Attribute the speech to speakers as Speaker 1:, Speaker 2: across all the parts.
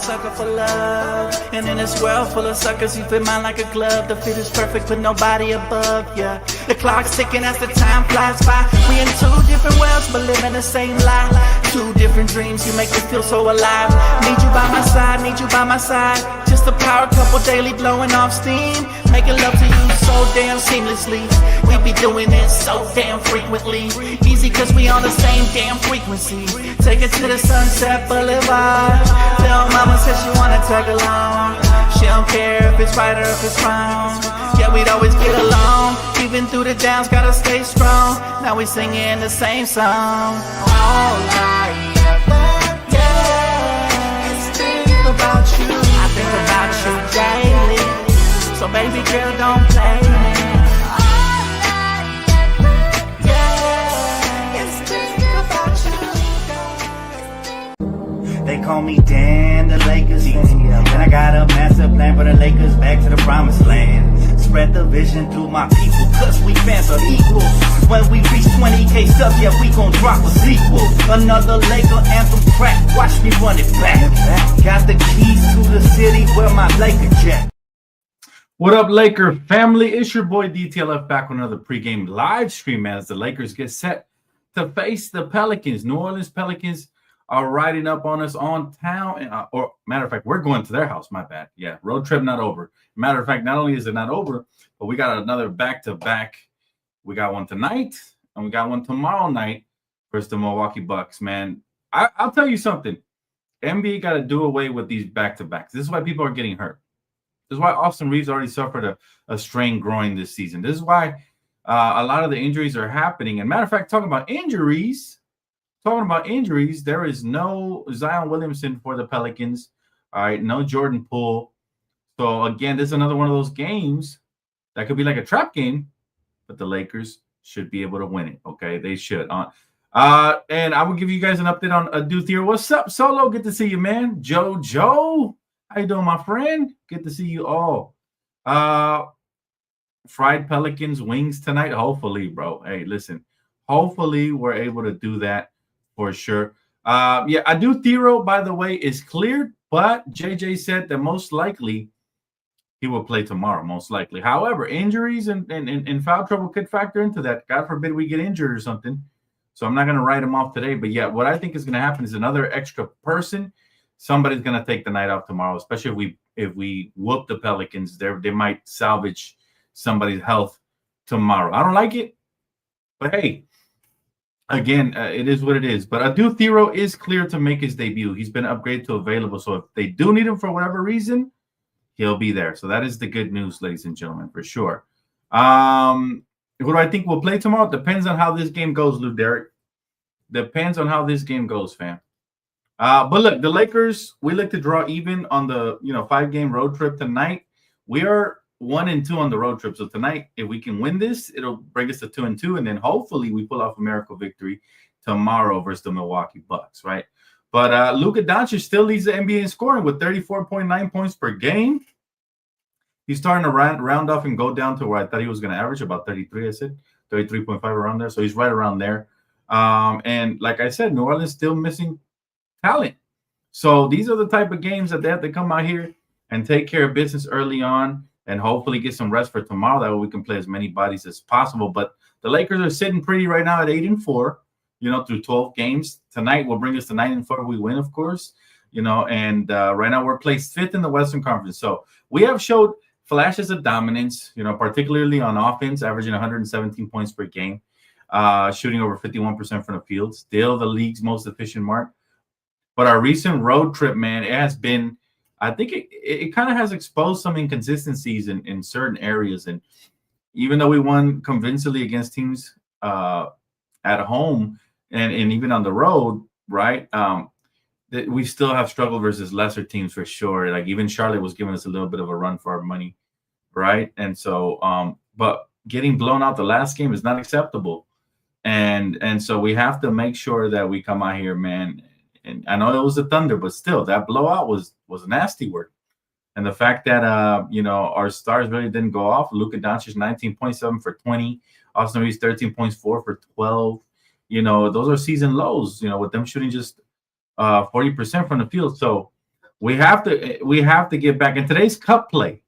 Speaker 1: sucker for love. And in this world full of suckers, you fit mine like a glove. The fit is perfect with nobody above, yeah. The clock's ticking as the time flies by. We in two different worlds, but living the same life. Two different dreams, you make me feel so alive. Need you by my side, need you by my side. Just a power couple daily blowing off steam. Making love to you so damn seamlessly. We be doing it so damn frequently. Easy cause we on the same damn frequency. Take it to the Sunset Boulevard. Tell mama says she wanna tag along. She don't care if it's right or if it's wrong. Yeah, we'd always get along. Even through the downs, gotta stay strong. Now we singing the same song. All I ever get is think about you. I think about you daily. So baby girl, don't play me. All I ever get is think about you. They call me Dan, the Lakers fan. And I got a master plan for the Lakers back to the promised land. Spread the vision through my people, cause we fans are equal. When we reach 20K subs, yeah, we gon' drop a sequel. Another Laker anthem track, watch me run it back. Got the keys to the city where my Laker jet.
Speaker 2: What up, Laker family? It's your boy DTLF back with another pregame live stream as the Lakers get set to face the Pelicans. New Orleans Pelicans are riding up on us on town. Or matter of fact, we're going to their house. My bad. Yeah, road trip not over. Matter of fact, not only is it not over, but we got another back-to-back. We got one tonight, and we got one tomorrow night versus the Milwaukee Bucks, man. I'll tell you something. NBA got to do away with these back-to-backs. This is why people are getting hurt. This is why Austin Reeves already suffered a strained groin this season. This is why a lot of the injuries are happening. And matter of fact, talking about injuries, there is no Zion Williamson for the Pelicans. All right, no Jordan Poole. So, again, this is another one of those games that could be like a trap game, but the Lakers should be able to win it, okay? They should. And I will give you guys an update on Adu Theory. What's up, Solo? Good to see you, man. Joe. How you doing, my friend? Good to see you all. Fried Pelicans wings tonight? Hopefully, bro. Hey, listen. Hopefully, we're able to do that for sure. Yeah, Adu Theory, by the way, is cleared, but JJ said that most likely he will play tomorrow, most likely. However, injuries and foul trouble could factor into that. God forbid we get injured or something. So I'm not going to write him off today. But, yeah, what I think is going to happen is another extra person. Somebody's going to take the night off tomorrow, especially if we whoop the Pelicans. They might salvage somebody's health tomorrow. I don't like it, but, hey, again, it is what it is. But Adu Theory is clear to make his debut. He's been upgraded to available. So if they do need him for whatever reason, he'll be there. So that is the good news, ladies and gentlemen, for sure. Who do I think will play tomorrow? Depends on how this game goes, Lou Derek. Depends on how this game goes, fam. But look, the Lakers, we look to draw even on the 5-game road trip tonight. We are 1-2 on the road trip. So tonight, if we can win this, it'll bring us to 2-2, and then hopefully we pull off a miracle victory tomorrow versus the Milwaukee Bucks, right? But Luka Doncic still leads the NBA in scoring with 34.9 points per game. He's starting to round off and go down to where I thought he was going to average, about 33, I said. 33.5 around there. So he's right around there. And like I said, New Orleans still missing talent. So these are the type of games that they have to come out here and take care of business early on and hopefully get some rest for tomorrow. That way we can play as many bodies as possible. But the Lakers are sitting pretty right now at 8-4. Through 12 games. Tonight will bring us to 9-4 if we win, of course. And right now we're placed 5th in the Western Conference. So we have showed flashes of dominance, particularly on offense, averaging 117 points per game, shooting over 51% from the field, still the league's most efficient mark. But our recent road trip, man, it has been, I think it kind of has exposed some inconsistencies in certain areas. And even though we won convincingly against teams at home, and even on the road, right, that we still have struggled versus lesser teams for sure. Like even Charlotte was giving us a little bit of a run for our money, right? And so, but getting blown out the last game is not acceptable. And so we have to make sure that we come out here, man. And I know it was the Thunder, but still, that blowout was nasty work. And the fact that, our stars really didn't go off. Luka Doncic, 19.7 for 20. Austin Reeves, 13.4 for 12. Those are season lows, with them shooting just 40% from the field. So We have to get back. And today's cup play.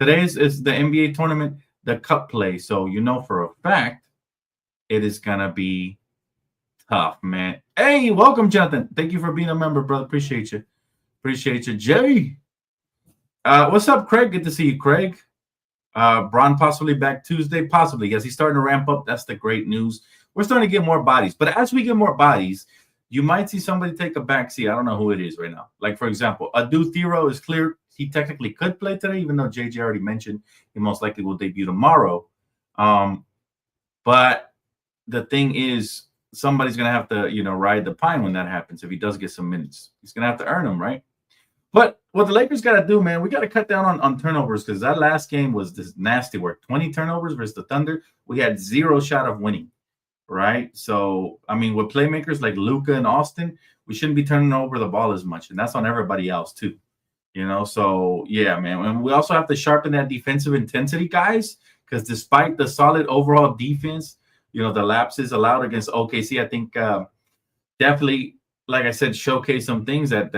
Speaker 2: Today's is the NBA tournament, the cup play. So you know for a fact it is gonna be tough, man. Hey, welcome, Jonathan. Thank you for being a member, brother. Appreciate you. Appreciate you, Jay. What's up, Craig? Good to see you, Craig. Bron possibly back Tuesday. Possibly. Yes, he's starting to ramp up. That's the great news. We're starting to get more bodies. But as we get more bodies, you might see somebody take a backseat. I don't know who it is right now. Like, for example, Adu Thero is clear. He technically could play today, even though JJ already mentioned he most likely will debut tomorrow. But the thing is, somebody's going to have to, ride the pine when that happens. If he does get some minutes, he's going to have to earn them, right? But what the Lakers got to do, man, we got to cut down on turnovers because that last game was this nasty work. 20 turnovers versus the Thunder. We had 0 shot of winning, right? So, I mean, with playmakers like Luka and Austin, we shouldn't be turning over the ball as much. And that's on everybody else, too. So, yeah, man. And we also have to sharpen that defensive intensity, guys, because despite the solid overall defense, the lapses allowed against OKC, I think definitely, like I said, showcase some things that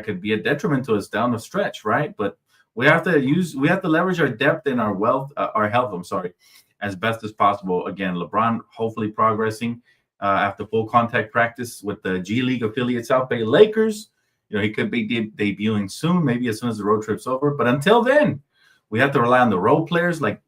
Speaker 2: could be a detriment to us down the stretch, right? But we have to leverage our depth and our health, as best as possible. Again, LeBron hopefully progressing after full contact practice with the G League affiliate South Bay Lakers. He could be debuting soon, maybe as soon as the road trip's over. But until then, we have to rely on the role players like,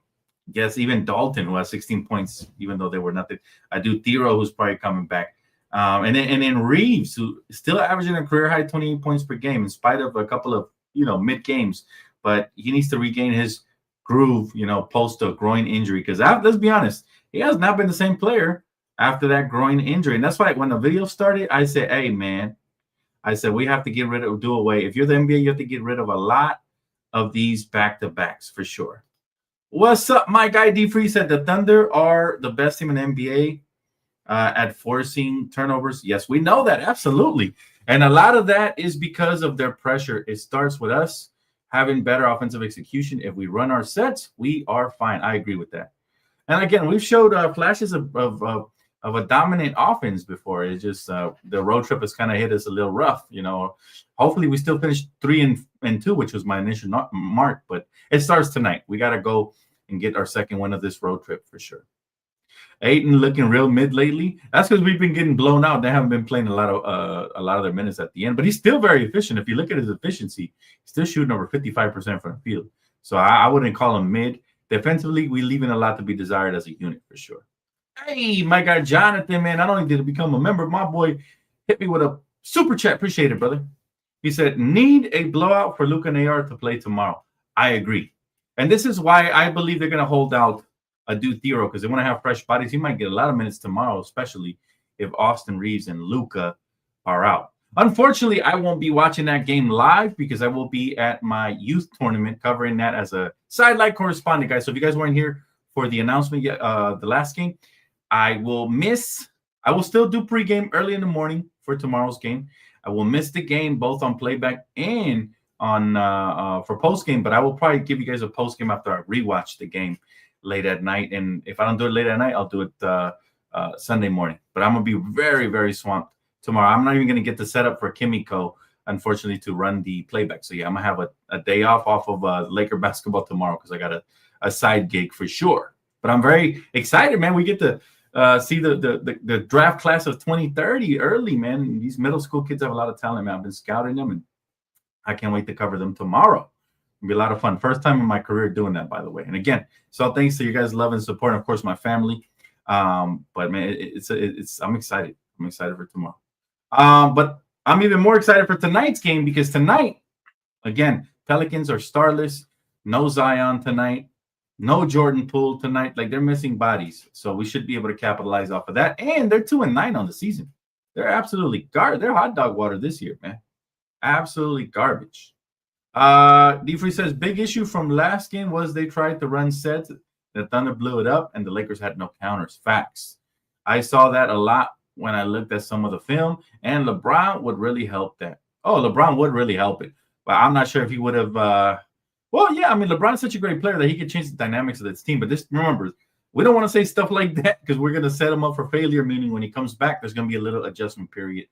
Speaker 2: yes, even Dalton, who has 16 points, even though they were nothing. I do Thero, who's probably coming back. And then Reeves, who is still averaging a career high 28 points per game in spite of a couple of, mid games. But he needs to regain his groove, post a groin injury. Because let's be honest, he has not been the same player after that groin injury. And that's why when the video started, I said, hey, man, we have to do away. If you're the NBA, you have to get rid of a lot of these back-to-backs for sure. What's up, my guy D Free said the Thunder are the best team in the NBA at forcing turnovers. Yes, we know that, absolutely. And a lot of that is because of their pressure. It starts with us having better offensive execution. If we run our sets, we are fine. I agree with that. And again, we've showed flashes of a dominant offense before. It's just the road trip has kind of hit us a little rough. Hopefully we still finish 3-2, which was my initial mark. But it starts tonight. We got to go and get our second win of this road trip for sure. Ayton looking real mid lately. That's because we've been getting blown out. They haven't been playing a lot of their minutes at the end. But he's still very efficient. If you look at his efficiency, he's still shooting over 55% from the field. So I wouldn't call him mid. Defensively, we're leaving a lot to be desired as a unit for sure. Hey, my guy Jonathan, man, not only did he become a member, my boy hit me with a super chat. Appreciate it, brother. He said, need a blowout for Luka and AR to play tomorrow. I agree. And this is why I believe they're going to hold out Adu Thero, because they want to have fresh bodies. He might get a lot of minutes tomorrow, especially if Austin Reeves and Luka are out. Unfortunately, I won't be watching that game live because I will be at my youth tournament covering that as a sideline correspondent, guys. So if you guys weren't here for the announcement yet, the last game, I will still do pregame early in the morning for tomorrow's game. I will miss the game both on playback and on for postgame, but I will probably give you guys a postgame after I rewatch the game late at night. And if I don't do it late at night, I'll do it Sunday morning. But I'm going to be very, very swamped tomorrow. I'm not even going to get the setup for Kimiko, unfortunately, to run the playback. So, yeah, I'm going to have a day off of Laker basketball tomorrow because I got a side gig for sure. But I'm very excited, man. We get to see the draft class of 2030 early, man. These middle school kids have a lot of talent, man. I've been scouting them, and I can't wait to cover them tomorrow. It'll be a lot of fun. First time in my career doing that, by the way. And again, so thanks to you guys' love and support, and of course, my family. But man, I'm excited. I'm excited for tomorrow. But I'm even more excited for tonight's game because tonight, again, Pelicans are starless. No Zion tonight. No Jordan Poole tonight. Like, they're missing bodies. So we should be able to capitalize off of that. And they're 2-9 on the season. They're absolutely they're hot dog water this year, man. Absolutely garbage. D3 says, big issue from last game was they tried to run sets. The Thunder blew it up, and the Lakers had no counters. Facts. I saw that a lot when I looked at some of the film, and LeBron would really help that. Oh, LeBron would really help it. But I'm not sure if he would have well, yeah, I mean, LeBron's such a great player that he could change the dynamics of this team. But remember, we don't want to say stuff like that because we're going to set him up for failure, meaning when he comes back, there's going to be a little adjustment period.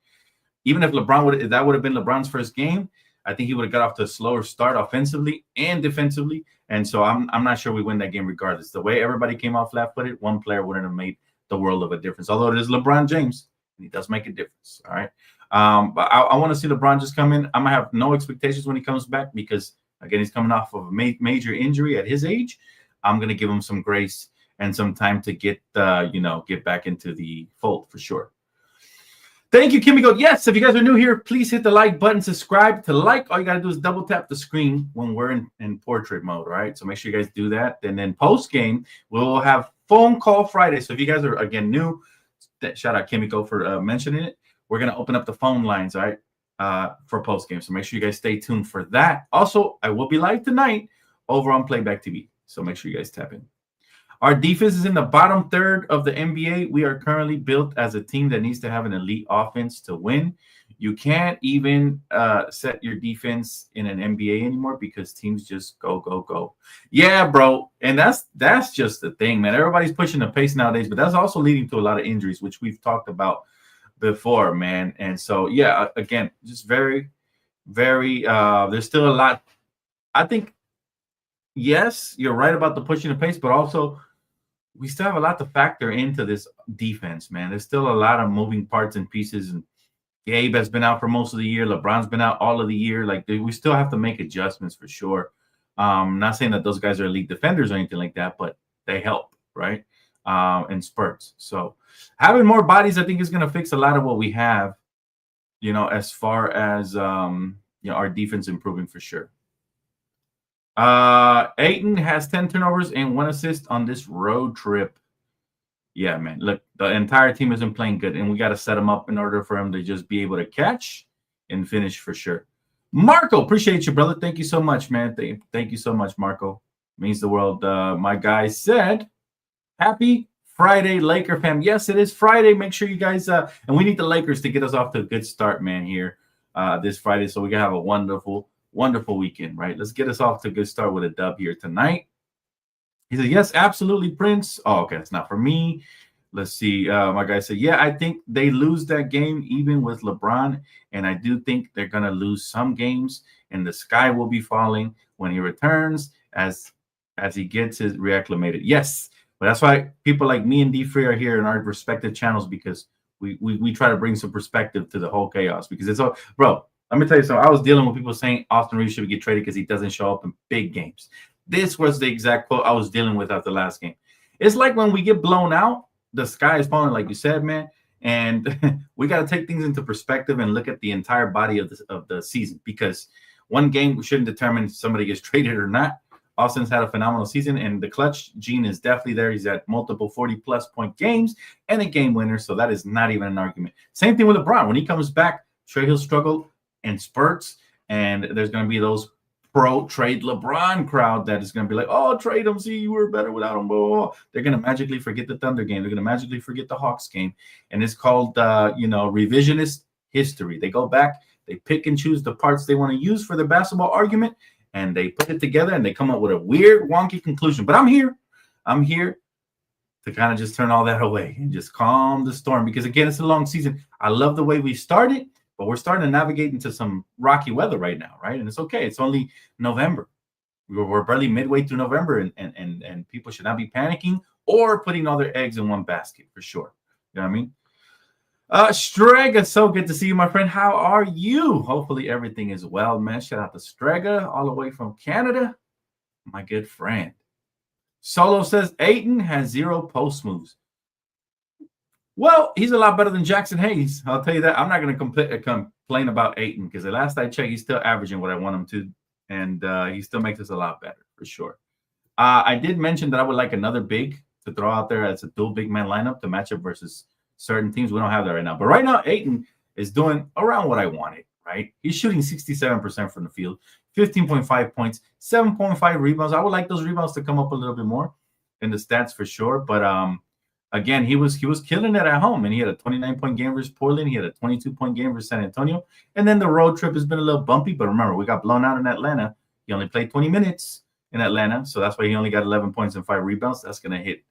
Speaker 2: Even if that would have been LeBron's first game, I think he would have got off to a slower start offensively and defensively. And so I'm not sure we win that game regardless. The way everybody came off flat-footed, one player wouldn't have made the world of a difference. Although it is LeBron James, and he does make a difference. All right. But I want to see LeBron just come in. I'm going to have no expectations when he comes back because, again, he's coming off of a major injury at his age. I'm going to give him some grace and some time to get back into the fold for sure. Thank you, Kimmy. Yes, if you guys are new here, please hit the like button, subscribe. To like, all you got to do is double tap the screen when we're in portrait mode, all right? So make sure you guys do that. And then post-game, we'll have phone call Friday. So if you guys are, again, new, shout out Kimiko for mentioning it. We're going to open up the phone lines, all right, for post-game. So make sure you guys stay tuned for that. Also, I will be live tonight over on Playback TV. So make sure you guys tap in. Our defense is in the bottom third of the NBA. We are currently built as a team that needs to have an elite offense to win. You can't even set your defense in an NBA anymore because teams just go, go, go. Yeah, bro. And that's just the thing, man. Everybody's pushing the pace nowadays, but that's also leading to a lot of injuries, which we've talked about before, man. And so, yeah, again, just very, very, there's still a lot. I think, yes, you're right about the pushing the pace, but also we still have a lot to factor into this defense, man. There's still a lot of moving parts and pieces. And Gabe has been out for most of the year. LeBron's been out all of the year. Like, we still have to make adjustments for sure. Not saying that those guys are elite defenders or anything like that, but they help, right? In spurts. So having more bodies, I think, is going to fix a lot of what we have, as far as, our defense improving for sure. Ayton has 10 turnovers and 1 assist on this road trip. Yeah, man. Look, the entire team isn't playing good, and we got to set them up in order for him to just be able to catch and finish for sure. Marco, appreciate you, brother. Thank you so much, man. Thank you so much, Marco. Means the world. My guy said, happy Friday, Laker fam. Yes, it is Friday. Make sure you guys, and we need the Lakers to get us off to a good start, man, here this Friday, so we can have a wonderful weekend, right? Let's get us off to a good start with a dub here tonight. He said, yes, absolutely, Prince. Oh, okay, that's not for me. Let's see. My guy said, yeah, I think they lose that game even with LeBron, and I do think they're going to lose some games, and the sky will be falling when he returns as he gets his reacclimated. Yes, but that's why people like me and D-Free are here in our respective channels, because we try to bring some perspective to the whole chaos, because it's all, bro, let me tell you something. I was dealing with people saying Austin Reeves should get traded because he doesn't show up in big games. This was the exact quote I was dealing with after the last game. It's like when we get blown out, the sky is falling, like you said, man. And we got to take things into perspective and look at the entire body of the season, because one game shouldn't determine if somebody gets traded or not. Austin's had a phenomenal season, and the clutch gene is definitely there. He's at multiple 40-plus point games and a game winner, so that is not even an argument. Same thing with LeBron. When he comes back, sure, he'll struggle in spurts, and there's going to be those pro-trade LeBron crowd that is going to be like, oh, trade him, see, you were better without him. Blah, blah, blah. They're going to magically forget the Thunder game. They're going to magically forget the Hawks game, and it's called, revisionist history. They go back, they pick and choose the parts they want to use for the basketball argument, and they put it together, and they come up with a weird, wonky conclusion. But I'm here to kind of just turn all that away and just calm the storm, because, again, it's a long season. I love the way we started, but we're starting to navigate into some rocky weather right now, right? And it's okay. It's only November. We're barely midway through November, and people should not be panicking or putting all their eggs in one basket, for sure. You know what I mean? Strega, so good to see you, my friend. How are you? Hopefully everything is well, man. Shout out to Strega, all the way from Canada, my good friend. Solo says Ayton has 0 post moves. Well, he's a lot better than Jackson Hayes. I'll tell you that. I'm not going to complain about Ayton, because the last I checked, he's still averaging what I want him to, and he still makes us a lot better, for sure. I did mention that I would like another big to throw out there as a dual big man lineup to match up versus certain teams. We don't have that right now. But right now, Ayton is doing around what I wanted, right? He's shooting 67% from the field, 15.5 points, 7.5 rebounds. I would like those rebounds to come up a little bit more in the stats for sure. But again, he was killing it at home, and he had a 29-point game versus Portland. He had a 22-point game versus San Antonio. And then the road trip has been a little bumpy. But remember, we got blown out in Atlanta. He only played 20 minutes in Atlanta, so that's why he only got 11 points and 5 rebounds. That's going to hit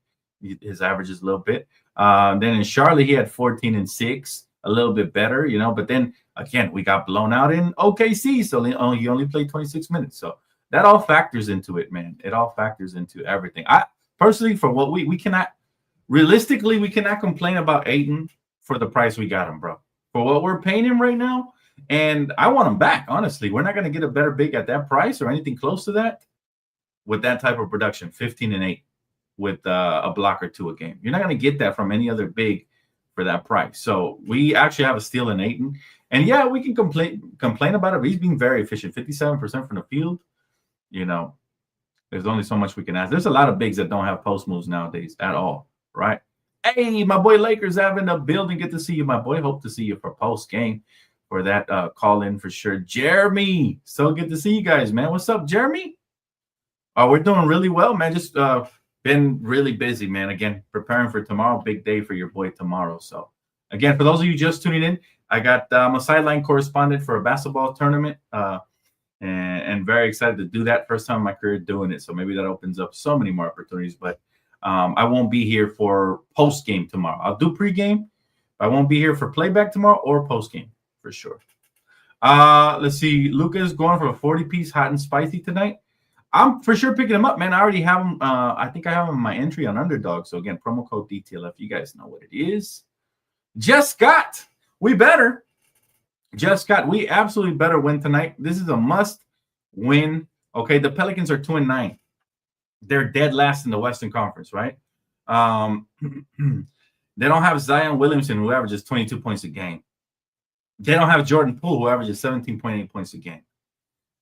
Speaker 2: his averages a little bit. Then in Charlotte, he had 14 and 6, a little bit better, you know. But then again, we got blown out in OKC, so he only played 26 minutes. So that all factors into it, man. It all factors into everything. I personally, for what we cannot realistically, we cannot complain about Ayton for the price we got him, bro. For what we're paying him right now, and I want him back. Honestly, we're not going to get a better big at that price or anything close to that with that type of production, 15 and 8 with a block or two a game. You're not going to get that from any other big for that price. So we actually have a steal in Ayton. And yeah, we can complain about it, but he's being very efficient, 57% from the field. You know, there's only so much we can ask. There's a lot of bigs that don't have post moves nowadays at all, right? Hey, my boy Lakers having the building. Good to see you, my boy. Hope to see you for post game for that call in for sure. Jeremy, so good to see you guys, man. What's up, Jeremy? Oh, we're doing really well, man. Just been really busy, man. Again, preparing for tomorrow. Big day for your boy tomorrow. So again, for those of you just tuning in, I got I'm a sideline correspondent for a basketball tournament, and very excited to do that. First time in my career doing it, so maybe that opens up so many more opportunities. But I won't be here for post game tomorrow. I'll do pregame. I won't be here for playback tomorrow or post game for sure. Let's see. Luca's going for a 40-piece hot and spicy tonight. I'm for sure picking him up, man. I already have him. I think I have him in my entry on Underdog. So again, promo code DTLF. You guys know what it is. Just Scott. We better. Just Scott. We absolutely better win tonight. This is a must win. Okay, the Pelicans are 2-9. They're dead last in the Western Conference, right? They don't have Zion Williamson, who averages 22 points a game. They don't have Jordan Poole, who averages 17.8 points a game.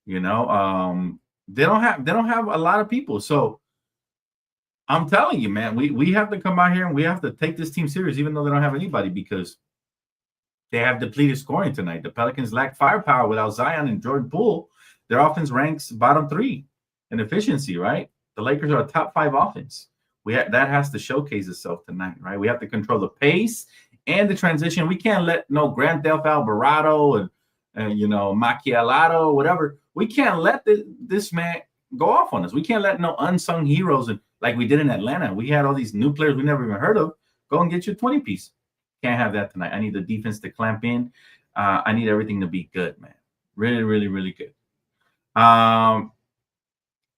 Speaker 2: You know, they don't have a lot of people. So I'm telling you, man, we have to come out here and we have to take this team serious, even though they don't have anybody, because they have depleted scoring tonight. The Pelicans lack firepower without Zion and Jordan Poole. Their offense ranks bottom 3 in efficiency, right? The Lakers are a top 5 offense. That has to showcase itself tonight, right? We have to control the pace and the transition. We can't let no Grand Theft Alvarado and you know, Macchialato, whatever. We can't let this man go off on us. We can't let no unsung heroes, and like we did in Atlanta. We had all these new players we never even heard of. Go and get you a 20-piece. Can't have that tonight. I need the defense to clamp in. I need everything to be good, man. Really, really, really good.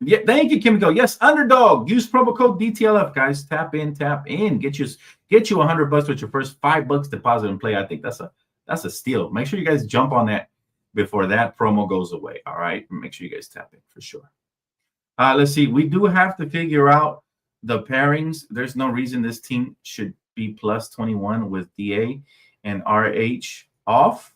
Speaker 2: Yeah, thank you, Kimiko. Yes, Underdog. Use promo code DTLF, guys. Tap in. Get you $100 with your first $5 deposit and play. I think that's a steal. Make sure you guys jump on that before that promo goes away. All right, make sure you guys tap in for sure. Let's see. We do have to figure out the pairings. There's no reason this team should be plus 21 with DA and RH off,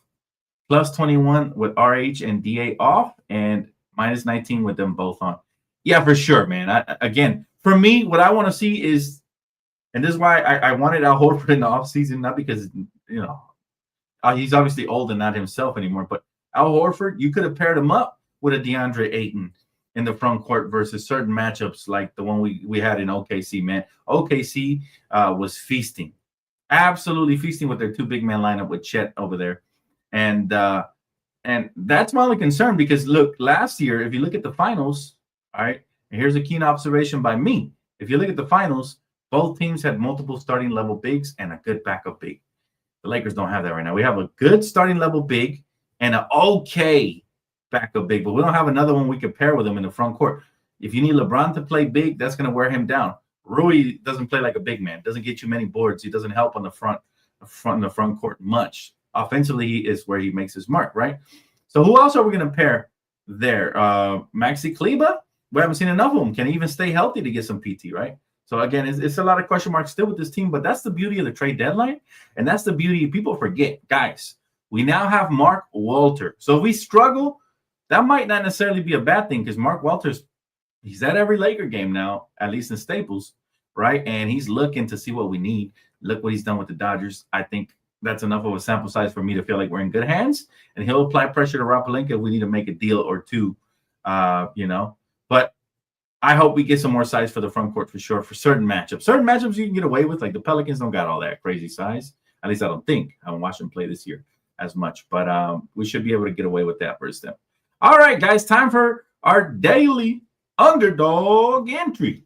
Speaker 2: plus 21 with RH and DA off, and minus 19 with them both on. Yeah, for sure, man. Again, for me, what I want to see is, and this is why I wanted Al Horford in the offseason, not because, you know, he's obviously old and not himself anymore, but Al Horford, you could have paired him up with a DeAndre Ayton in the front court versus certain matchups like the one we had in OKC, man. OKC was feasting, absolutely feasting with their 2 big man lineup with Chet over there. And that's my only concern because, look, last year, if you look at the finals, all right, and here's a keen observation by me. If you look at the finals, both teams had multiple starting level bigs and a good backup big. The Lakers don't have that right now. We have a good starting level big and an okay backup big, but we don't have another one we could pair with him in the front court. If you need LeBron to play big, that's going to wear him down. Rui doesn't play like a big man. Doesn't get you many boards. He doesn't help on the front court much. Offensively, he is where he makes his mark, right? So who else are we going to pair there? Maxi Kleber? We haven't seen enough of him. Can he even stay healthy to get some PT, right? So again, it's a lot of question marks still with this team, but that's the beauty of the trade deadline, and that's the beauty people forget. Guys, we now have Mark Walter. So if we struggle, that might not necessarily be a bad thing because Mark Walter's, he's at every Laker game now, at least in Staples, right? And he's looking to see what we need. Look what he's done with the Dodgers. I think that's enough of a sample size for me to feel like we're in good hands, and he'll apply pressure to Rob Pelinka if we need to make a deal or two, you know. But I hope we get some more size for the front court for sure for certain matchups. Certain matchups you can get away with, like the Pelicans don't got all that crazy size. At least I don't think. I haven't watched them play this year as much, but we should be able to get away with that first step. All right, guys, time for our daily Underdog entry.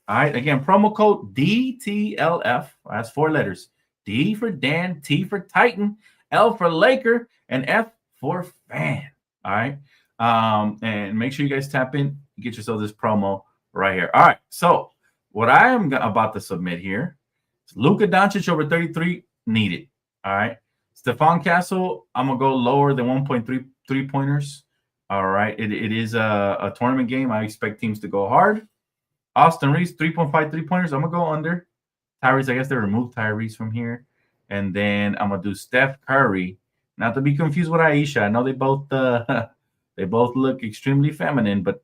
Speaker 2: All right, again, promo code DTLF. That's 4 letters. D for Dan, T for Titan, L for Laker, and F for fan. All right. And make sure you guys tap in, get yourself this promo right here. All right. So what I am about to submit here is Luka Doncic over 33 needed. All right. Stephon Castle, I'm going to go lower than 1.3 3-pointers. All right. It is a tournament game. I expect teams to go hard. Austin Reeves, 3.5 3-pointers. I'm going to go under. Tyrese, I guess they removed Tyrese from here. And then I'm going to do Steph Curry. Not to be confused with Aisha. I know they both look extremely feminine, but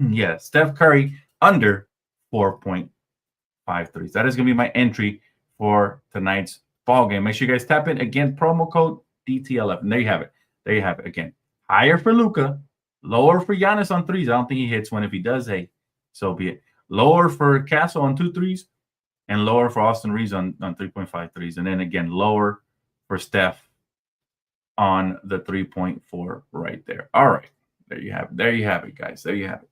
Speaker 2: yeah, Steph Curry under 4.5 threes. That is going to be my entry for tonight's ball game. Make sure you guys tap in. Again, promo code DTLF. And there you have it. There you have it. Again, higher for Luka, lower for Giannis on threes. I don't think he hits one. If he does, hey, so be it. Lower for Castle on 2 threes, and lower for Austin Reeves on 3.5 threes. And then again, lower for Steph on the 3.4 right there. All right. There you have it. There you have it, guys. There you have it.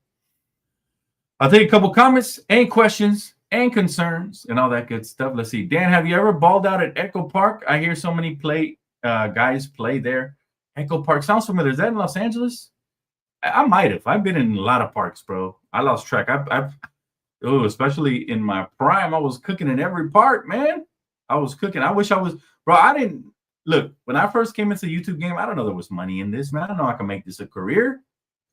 Speaker 2: I'll take a couple comments and questions and concerns and all that good stuff. Let's see. Dan, have you ever balled out at Echo Park? I hear so many guys play there. Echo Park sounds familiar. Is that in Los Angeles? I might have. I've been in a lot of parks, bro. I lost track. Especially in my prime, I was cooking in every park, man. I was cooking. I wish I was, bro. I didn't look when I first came into the YouTube game. I don't know there was money in this, man. I don't know I can make this a career.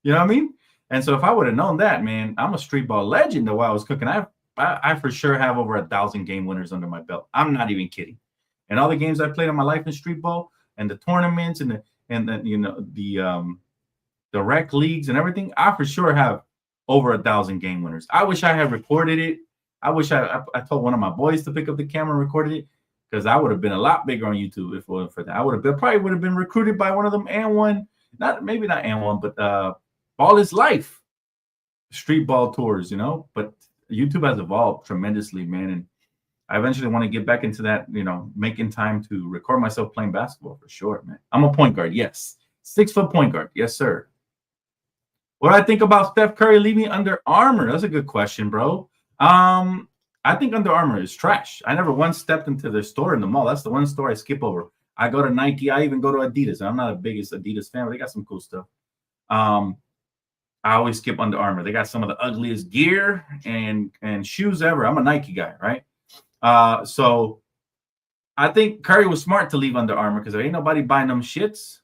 Speaker 2: You know what I mean? And so if I would have known that, man, I'm a street ball legend. Though while I was cooking, I for sure have over 1,000 game winners under my belt. I'm not even kidding. And all the games I played in my life in street ball and the tournaments and the rec leagues and everything, I for sure have over 1,000 game winners. I wish I had recorded it. I wish I told one of my boys to pick up the camera and recorded it, because I would have been a lot bigger on YouTube if it wasn't for that. I probably would have been recruited by one of them and one, maybe not and one, but all his life, street ball tours, you know. But YouTube has evolved tremendously, man, and I eventually want to get back into that, you know, making time to record myself playing basketball for sure, man. I'm a point guard, yes. 6-foot point guard, yes, sir. What do I think about Steph Curry leaving Under Armour? That's a good question, bro. I think Under Armour is trash. I never once stepped into their store in the mall. That's the one store I skip over. I go to Nike. I even go to Adidas. I'm not the biggest Adidas fan, but they got some cool stuff. I always skip Under Armour. They got some of the ugliest gear and shoes ever. I'm a Nike guy, right? So I think Curry was smart to leave Under Armour because there ain't nobody buying them shits.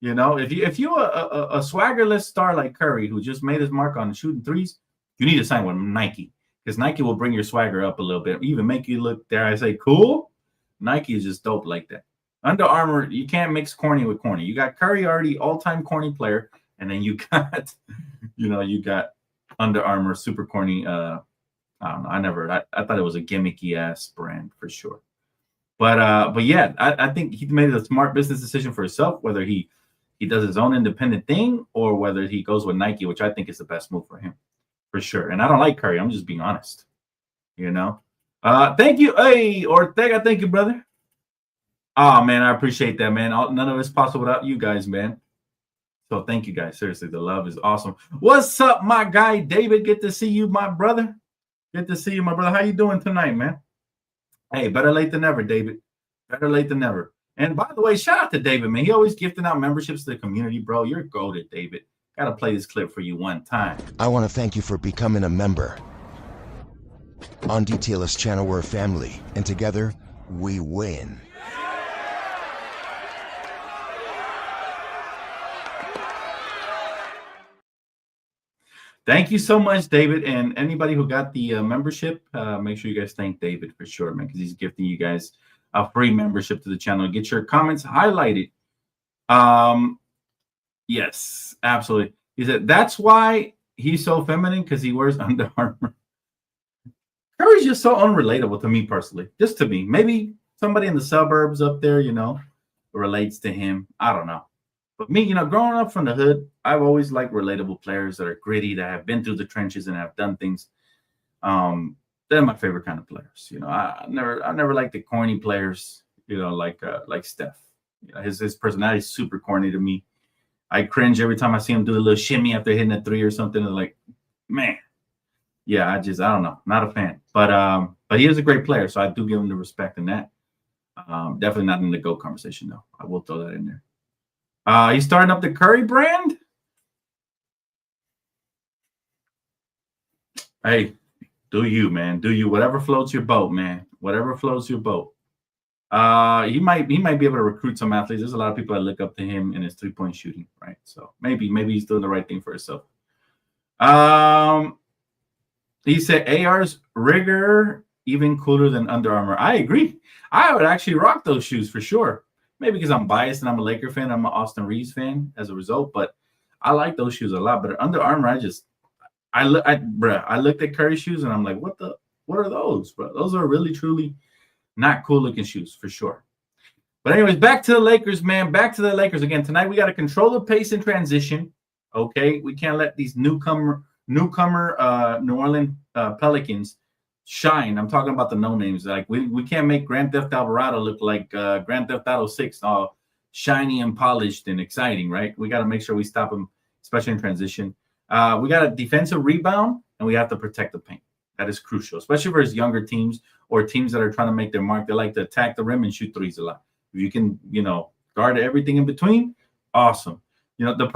Speaker 2: You know, if you a swaggerless star like Curry who just made his mark on shooting threes, you need to sign with Nike, because Nike will bring your swagger up a little bit, even make you look, dare I say, cool. Nike is just dope like that. Under Armour, you can't mix corny with corny. You got Curry already all-time corny player, and then you got, you got Under Armour super corny. I don't know. I thought it was a gimmicky ass brand for sure. But yeah, I think he made a smart business decision for himself, whether he does his own independent thing or whether he goes with Nike, which I think is the best move for him, for sure. And I don't like Curry. I'm just being honest, you know. Thank you. Hey, Ortega, thank you, brother. Oh, man, I appreciate that, man. None of it's possible without you guys, man. So thank you, guys. Seriously, the love is awesome. What's up, my guy, David? Good to see you, my brother. Good to see you, my brother. How you doing tonight, man? Hey, better late than never, David. Better late than never. And by the way, shout out to David, man. He always gifting out memberships to the community, bro. You're goated, David. Got to play this clip for you one time.
Speaker 3: I want to thank you for becoming a member. On DTLF's channel, we're a family, and together, we win.
Speaker 2: Thank you so much, David. And anybody who got the membership, make sure you guys thank David for sure, man, because he's gifting you guys a free membership to the channel. Get your comments highlighted. Yes, absolutely. He said that's why he's so feminine, because he wears Under Armour. Curry's just so unrelatable to me personally. Just to me. Maybe somebody in the suburbs up there, relates to him. I don't know. But me, growing up from the hood, I've always liked relatable players that are gritty, that have been through the trenches and have done things. They're my favorite kind of players. I never liked the corny players, like Steph. His personality is super corny to me. I cringe every time I see him do a little shimmy after hitting a three or something. It's like, man, yeah, I don't know, not a fan. But he is a great player, so I do give him the respect in that. Definitely not in the GOAT conversation, though. I will throw that in there. He's starting up the Curry brand. Hey, do you, man? Do you? Whatever floats your boat, man. Whatever floats your boat. He might be able to recruit some athletes. There's a lot of people that look up to him in his 3-point shooting, right? So maybe he's doing the right thing for himself. He said AR's rigor even cooler than Under Armour. I agree. I would actually rock those shoes for sure. Maybe because I'm biased and I'm a Laker fan. I'm an Austin Reeves fan as a result, but I like those shoes a lot. But Under Armour, I looked at Curry shoes and I'm like, what are those, bro? Those are really, truly not cool looking shoes for sure. But anyways, back to the Lakers, man. Back to the Lakers again. Tonight, we got to control the pace in transition. Okay. We can't let these newcomer New Orleans Pelicans shine. I'm talking about the no names. Like we can't make Grand Theft Alvarado look like Grand Theft Auto 6, all shiny and polished and exciting, right? We got to make sure we stop them, especially in transition. We got a defensive rebound, and we have to protect the paint. That is crucial, especially versus younger teams or teams that are trying to make their mark. They like to attack the rim and shoot threes a lot. If you can, guard everything in between, awesome. The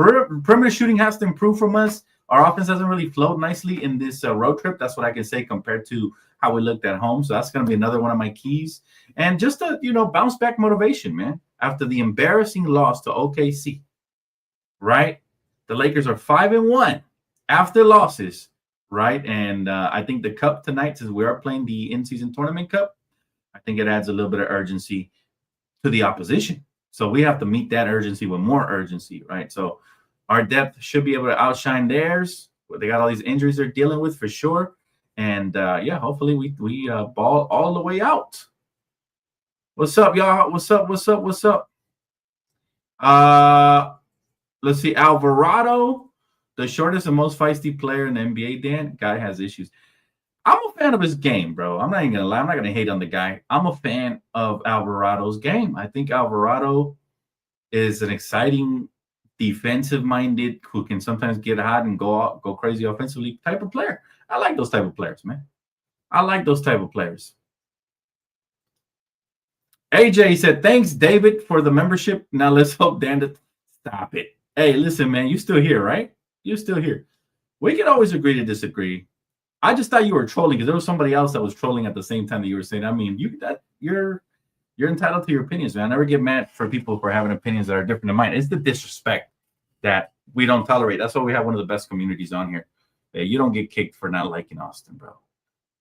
Speaker 2: perimeter shooting has to improve from us. Our offense hasn't really flowed nicely in this road trip. That's what I can say compared to how we looked at home. So that's going to be another one of my keys. And just a, bounce back motivation, man. After the embarrassing loss to OKC, right? The Lakers are 5-1 after losses, right? And I think the cup tonight, since we are playing the in-season tournament cup, I think it adds a little bit of urgency to the opposition. So we have to meet that urgency with more urgency, right? So our depth should be able to outshine theirs. They got all these injuries they're dealing with for sure. And, hopefully we ball all the way out. What's up, y'all? What's up? Let's see. Alvarado, the shortest and most feisty player in the NBA, Dan. Guy has issues. I'm a fan of his game, bro. I'm not even going to lie. I'm not going to hate on the guy. I'm a fan of Alvarado's game. I think Alvarado is an exciting, defensive-minded, who can sometimes get hot and go crazy offensively type of player. I like those type of players, man. I like those type of players. AJ said, thanks, David, for the membership. Now let's hope Dan to stop it. Hey, listen, man, you still here, right? You're still here. We can always agree to disagree. I just thought you were trolling because there was somebody else that was trolling at the same time that you were saying. I mean, you're entitled to your opinions, man. I never get mad for people for having opinions that are different than mine. It's the disrespect that we don't tolerate. That's why we have one of the best communities on here. You don't get kicked for not liking Austin, bro.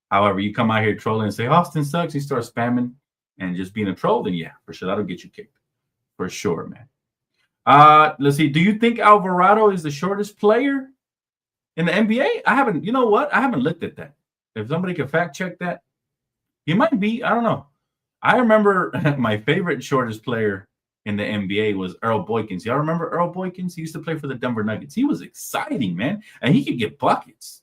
Speaker 2: However, you come out here trolling and say Austin sucks, you start spamming and just being a troll, then yeah, for sure that'll get you kicked. For sure, man. Let's see. Do you think Alvarado is the shortest player in the NBA? I haven't looked at that. If somebody can fact check that, he might be. I don't know. I remember my favorite shortest player in the NBA was Earl Boykins. Y'all remember Earl Boykins? He used to play for the Denver Nuggets. He was exciting, man. And he could get buckets.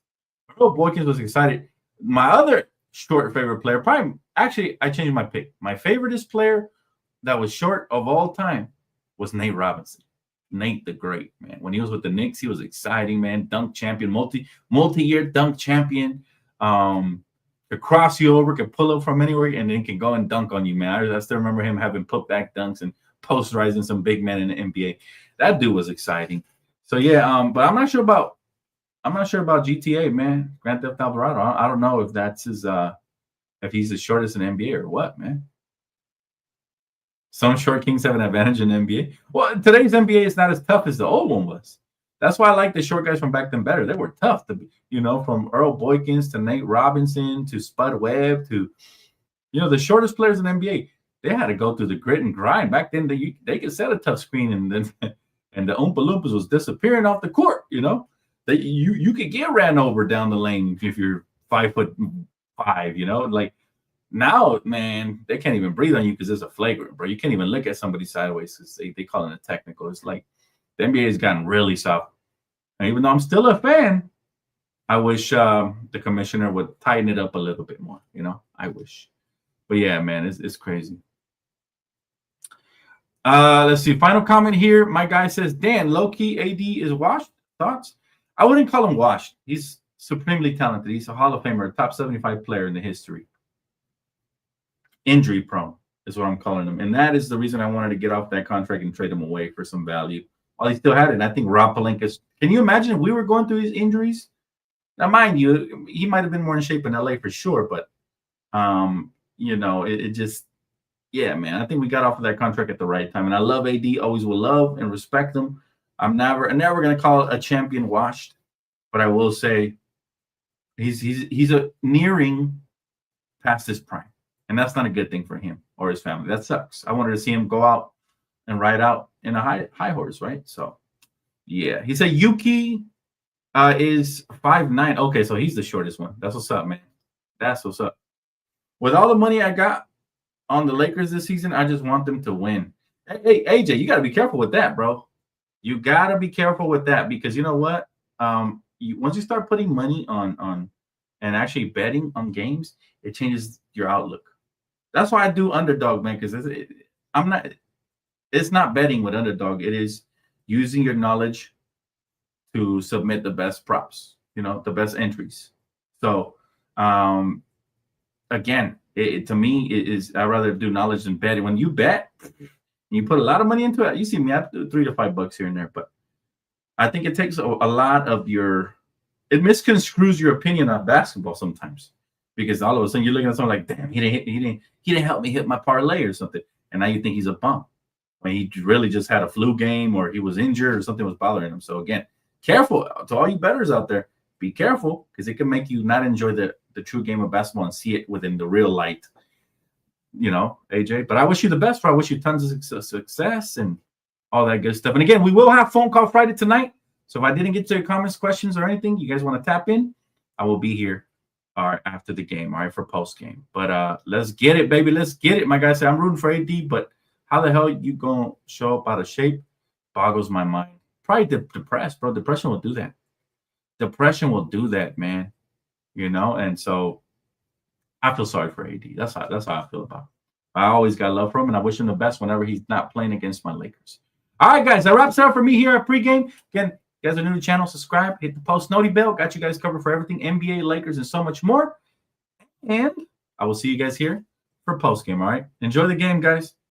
Speaker 2: Earl Boykins was excited. My other short favorite player, I changed my pick. My favoriteest player that was short of all time was Nate Robinson. Nate the Great, man. When he was with the Knicks, he was exciting, man. Dunk champion, multi-year dunk champion. Could cross you over, could pull up from anywhere, and then can go and dunk on you, man. I still remember him having putback dunks and posterizing some big men in the NBA. That dude was exciting. So yeah, but I'm not sure about GTA, man. Grand Theft Alvarado. I don't know if that's his if he's the shortest in the NBA or what, man. Some short kings have an advantage in the NBA. Well, today's NBA is not as tough as the old one was. That's why I like the short guys from back then better. They were tough to, from Earl Boykins to Nate Robinson to Spud Webb to, the shortest players in the NBA. They had to go through the grit and grind. Back then, they could set a tough screen and the Oompa Loompas was disappearing off the court. You could get ran over down the lane if you're 5'5". Like now, man, they can't even breathe on you because there's a flagrant, bro. You can't even look at somebody sideways because they call it a technical. It's like the NBA has gotten really soft. And even though I'm still a fan, I wish the commissioner would tighten it up a little bit more. I wish. But yeah, man, it's crazy. Let's see. Final comment here. My guy says, Dan, low-key AD is washed. Thoughts? I wouldn't call him washed. He's supremely talented. He's a Hall of Famer, a top 75 player in the history. Injury prone. is what I'm calling him. And that is the reason I wanted to get off that contract and trade him away for some value while he still had it. And I think Rob Pelinka's, can you imagine if we were going through these injuries? Now, mind you, he might have been more in shape in LA for sure, but it just, yeah, man, I think we got off of that contract at the right time. And I love AD, always will love and respect him. I'm never going to call a champion washed, but I will say he's a nearing past his prime. And that's not a good thing for him or his family. That sucks. I wanted to see him go out and ride out in a high horse, right? So, yeah. He said Yuki is 5'9". Okay, so he's the shortest one. That's what's up, man. That's what's up. With all the money I got on the Lakers this season, I just want them to win. Hey, AJ, you got to be careful with that, bro. You got to be careful with that because you know what? Once you start putting money on and actually betting on games, it changes your outlook. That's why I do Underdog, man, because it's not betting with Underdog. It is using your knowledge to submit the best props, the best entries. So, again, to me, I'd rather do knowledge than betting. When you bet, you put a lot of money into it. You see me, I do $3 to $5 here and there, but I think it takes a lot of it misconstrues your opinion on basketball sometimes, because all of a sudden you're looking at something like, damn, he didn't help me hit my parlay or something, and now you think he's a bum when he really just had a flu game or he was injured or something was bothering him. So again, careful to all you bettors out there. Be careful because it can make you not enjoy the true game of basketball and see it within the real light. AJ. But I wish you the best. I wish you tons of success and all that good stuff. And again, we will have phone call Friday tonight. So if I didn't get to your comments, questions, or anything, you guys want to tap in, I will be here after the game, all right, for post game. But let's get it, baby. Let's get it. My guy said I'm rooting for AD, but how the hell you gonna show up out of shape? Boggles my mind. Probably depressed, bro. Depression will do that. Depression will do that, man. And so I feel sorry for AD. That's how I feel about him. I always got love for him, and I wish him the best whenever he's not playing against my Lakers. All right, guys, that wraps it up for me here at Pregame. Again, you guys are new to the channel, subscribe, hit the post noti bell. Got you guys covered for everything NBA, Lakers, and so much more. And I will see you guys here for postgame, all right? Enjoy the game, guys.